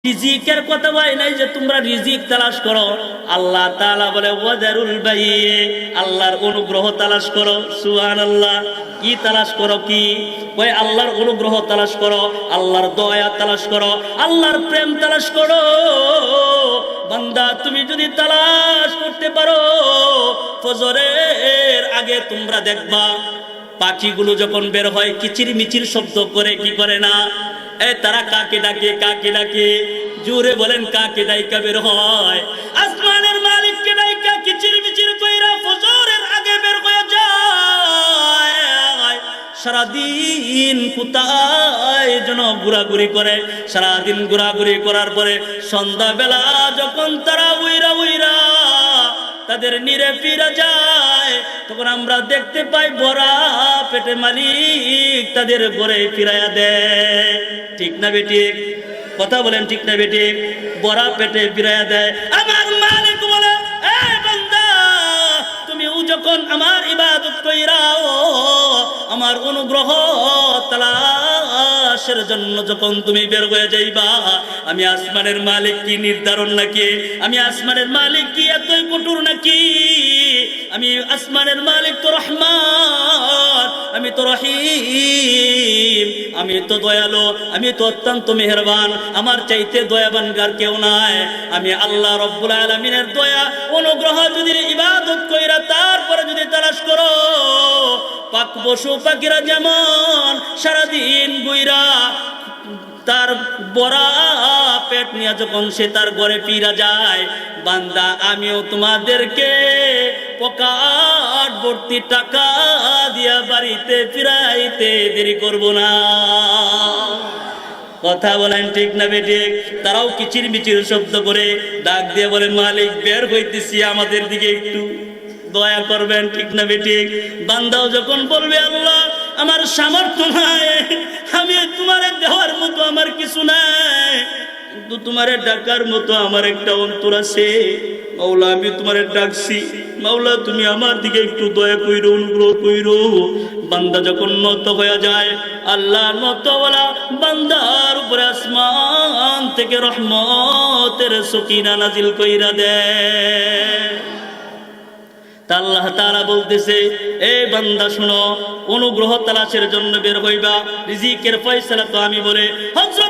রিজিকের কথা বলে নাই যে তোমরা রিজিক তালাশ করো। আল্লাহ তাআলা বলে ওয়াদারুল বাই, আল্লাহর অনুগ্রহ তালাশ করো। সুবহানাল্লাহ। কি তালাশ করো? কি ওই আল্লাহর অনুগ্রহ তালাশ করো, আল্লাহর দয়া তালাশ করো, আল্লাহর প্রেম তালাশ করো। বান্দা তুমি যদি তালাশ করতে পারো, ফজরের আগে তোমরা দেখবা পাখিগুলো যখন বের হয় কিচির মিচির শব্দ করে, কি করে না? তারা কাকে ডাকে, কাকে ডাকে? জোরে বলেন, কাকে ডাইকা বের হয়? আসমানের মালিককে ডাইকা কিচির মিচির কইরা ফজরের আগে বের হয়ে যায়। সারাদিন কোথায় যেন ঘোরাঘুরি করে, সারাদিন ঘোরাঘুরি করার পরে সন্ধ্যাবেলা যখন তারা উইরা উইরা তাদের নিরে ফিরে যায়, তখন আমরা দেখতে পাই ভরা পেটে মালিক তাদের ঘরে ফিরাইয়া দেয়। ঠিক না বেঠিক? কথা বলেন, ঠিক না বেঠিক? ভরা পেটে ফিরাইয়া দেয়। আমার মালিক বলে, এ বান্দা তুমি যখন আমার ইবাদত কইরাও, আমার অনুগ্রহ তালাশের জন্য যখন তুমি বের হয়ে যাইবা, আমি আসমানের মালিক কি নির্ধারণ নাকি? আমি আসমানের মালিক কি এতই কঠোর নাকি? আমি আসমানের মালিক তো রহমান, আমি তো রহিম, আমি তো দয়ালু, আমি তো অত্যন্ত মেহেরবান। আমার চাইতে দয়াবান আর কেউ নাই। আমি আল্লাহ রব্বুল আলামিনের দয়া অনুগ্রহ যদি ইবাদত কইরা তারপরে যদি তালাশ করো, পাক পশু পাখিরা যেমন সারাদিন গুইরা তার বড়া পেট নিয়ে যখন সে তার ঘরে ফিরা যায়, বান্দা আমিও তোমাদেরকে পকেট ভর্তি টাকা দিয়া বাড়িতে ফিরাইতে দেরি করব না। কথা বলেন, ঠিক না বেঠিক? তারাও কিচির মিচির শব্দ করে ডাক দিয়ে বলে, মালিক বের হইতেছি, আমাদের দিকে একটু দয়া করবেন। ঠিক না বেঠিক? বান্দাও যখন বলবে, আল্লাহ আমার সামর্থ্য নাই, আমি তোমারে দেওয়ার মতো আমার কিছু নাই, কিন্তু তোমারে ডাকার মতো আমার একটা অন্তর আছে। মাওলা আমি তোমারে ডাকছি, মাওলা তুমি আমার দিকে একটু দয়া কইরো, অনুগ্রহ কইরো। বান্দা যখন নত হয়ে যায়, আল্লাহ নতওয়ালা বান্দার উপরে আসমান থেকে রহমতের সকিনা নাজিল কইরা দেয়। আল্লাহ তাআলা বলতেছে, এ বান্দা শুনো, অনুগ্রহ তালাশের জন্য বের হইবা, রিজিকের ফয়সালা তো আমি বলে। হযরত